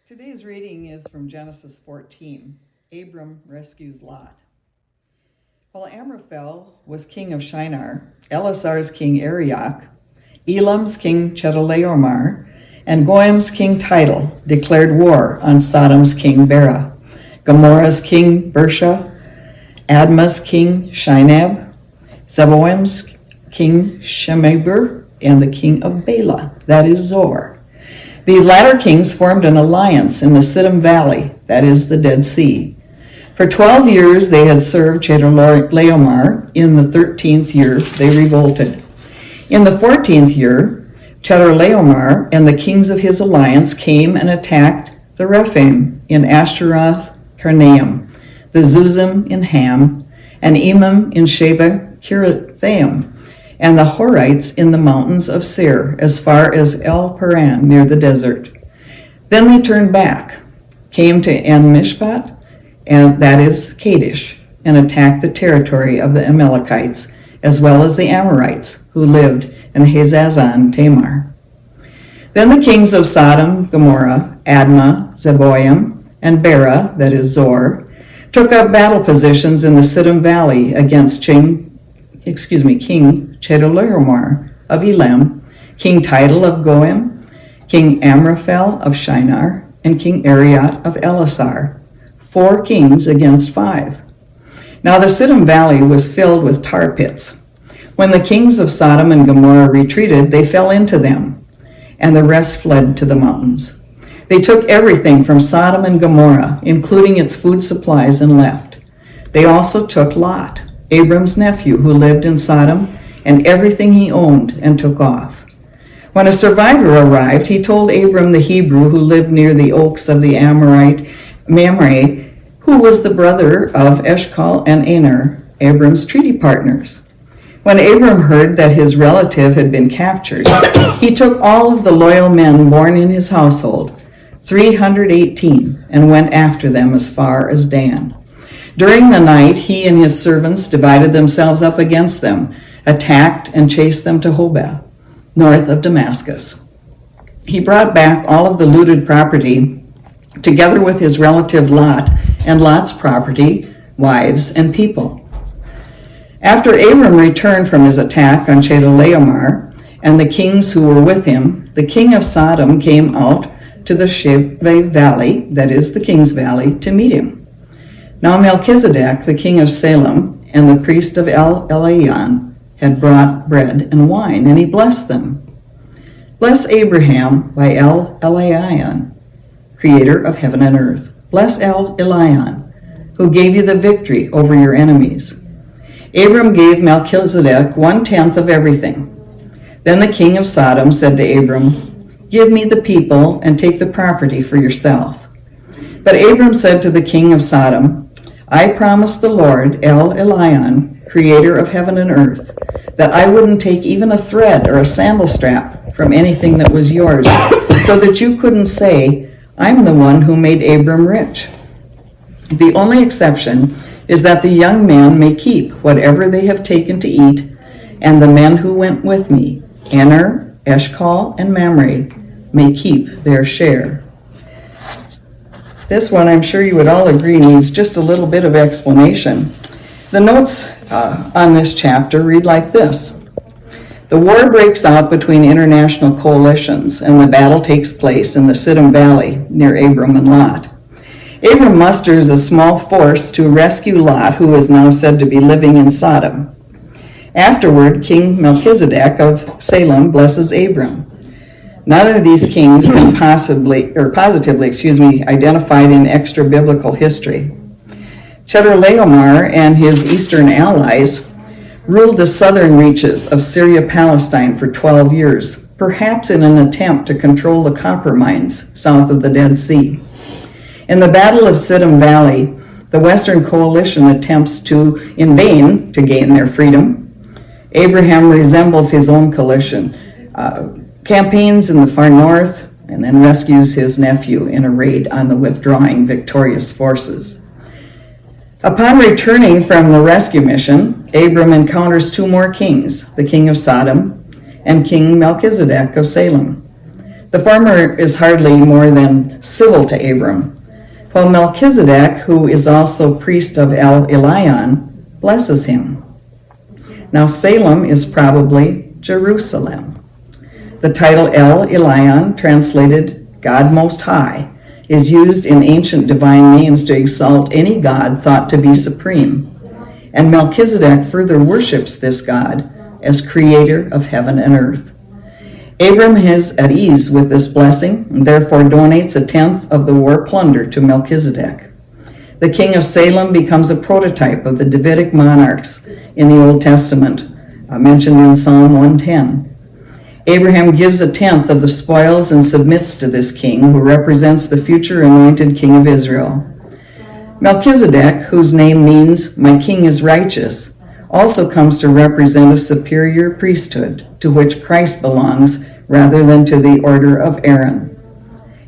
Today's reading is from Genesis 14. Abram rescues Lot. While Amraphel was king of Shinar, Elasar's king Arioch, Elam's king Chedorlaomer, and Goim's king Tidal declared war on Sodom's king Bera, Gomorrah's king Bersha, Admah's king Shinab, Zeboim's king Shemeber, and the king of Bela, that is Zoar. These latter kings formed an alliance in the Siddim Valley, that is the Dead Sea. For 12 years they had served Chedorlaomer. In the 13th year they revolted. In the 14th year, Chedorlaomer and the kings of his alliance came and attacked the Rephaim in Ashtaroth Karnaim, the Zuzim in Ham, and Emim in Sheva Kirithaim, and the Horites in the mountains of Seir, as far as El Paran near the desert. Then they turned back, came to En Mishpat, and that is Kadesh, and attacked the territory of the Amalekites, as well as the Amorites, who lived in Hazazon Tamar. Then the kings of Sodom, Gomorrah, Admah, Zeboim, and Bera, that is Zoar, took up battle positions in the Siddim Valley against King Chedorlaomer of Elam, King Tidal of Goim, King Amraphel of Shinar, and King Arioch of Elasar, 4 kings against 5. Now the Siddim Valley was filled with tar pits. When the kings of Sodom and Gomorrah retreated, they fell into them, and the rest fled to the mountains. They took everything from Sodom and Gomorrah, including its food supplies, and left. They also took Lot, Abram's nephew, who lived in Sodom, and everything he owned, and took off. When a survivor arrived, he told Abram the Hebrew, who lived near the oaks of the Amorite Mamre, who was the brother of Eshcol and Aner, Abram's treaty partners. When Abram heard that his relative had been captured, he took all of the loyal men born in his household, 318, and went after them as far as Dan. During the night, he and his servants divided themselves up against them, attacked and chased them to Hobah, north of Damascus. He brought back all of the looted property, together with his relative Lot and Lot's property, wives, and people. After Abram returned from his attack on Chedorlaomer and the kings who were with him, the king of Sodom came out to the Sheva Valley, that is the King's Valley, to meet him. Now Melchizedek, the king of Salem, and the priest of El Elyon had brought bread and wine, and he blessed them. Bless Abraham by El Elyon, creator of heaven and earth. Bless El Elyon, who gave you the victory over your enemies. Abram gave Melchizedek 1/10 of everything. Then the king of Sodom said to Abram, "Give me the people and take the property for yourself." But Abram said to the king of Sodom, "I promised the Lord, El Elyon, creator of heaven and earth, that I wouldn't take even a thread or a sandal strap from anything that was yours, so that you couldn't say, 'I'm the one who made Abram rich.' The only exception is that the young men may keep whatever they have taken to eat, and the men who went with me, Aner, Eshcol, and Mamre, may keep their share." This one, I'm sure you would all agree, needs just a little bit of explanation. The notes on this chapter read like this. The war breaks out between international coalitions, and the battle takes place in the Siddim Valley near Abram and Lot. Abram musters a small force to rescue Lot, who is now said to be living in Sodom. Afterward, King Melchizedek of Salem blesses Abram. None of these kings can positively identified in extra-biblical history. Chedorlaomer and his eastern allies ruled the southern reaches of Syria-Palestine for 12 years, perhaps in an attempt to control the copper mines south of the Dead Sea. In the Battle of Siddim Valley, the Western Coalition attempts in vain to gain their freedom. Abraham resembles his own coalition, campaigns in the far north, and then rescues his nephew in a raid on the withdrawing victorious forces. Upon returning from the rescue mission, Abram encounters 2 more kings, the king of Sodom and King Melchizedek of Salem. The former is hardly more than civil to Abram, while Melchizedek, who is also priest of El Elyon, blesses him. Now Salem is probably Jerusalem. The title El Elyon, translated God Most High, is used in ancient divine names to exalt any god thought to be supreme. And Melchizedek further worships this God as creator of heaven and earth. Abram is at ease with this blessing and therefore donates a tenth of the war plunder to Melchizedek. The king of Salem becomes a prototype of the Davidic monarchs in the Old Testament, mentioned in Psalm 110. Abraham gives a tenth of the spoils and submits to this king, who represents the future anointed king of Israel. Melchizedek, whose name means "my king is righteous," also comes to represent a superior priesthood to which Christ belongs rather than to the order of Aaron.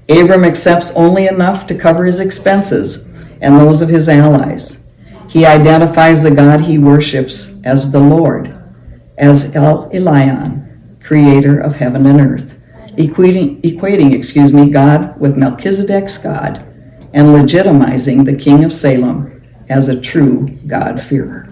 Abram accepts only enough to cover his expenses and those of his allies. He identifies the God he worships as the Lord, as El Elyon, creator of heaven and earth, equating God with Melchizedek's God and legitimizing the king of Salem as a true God-fearer.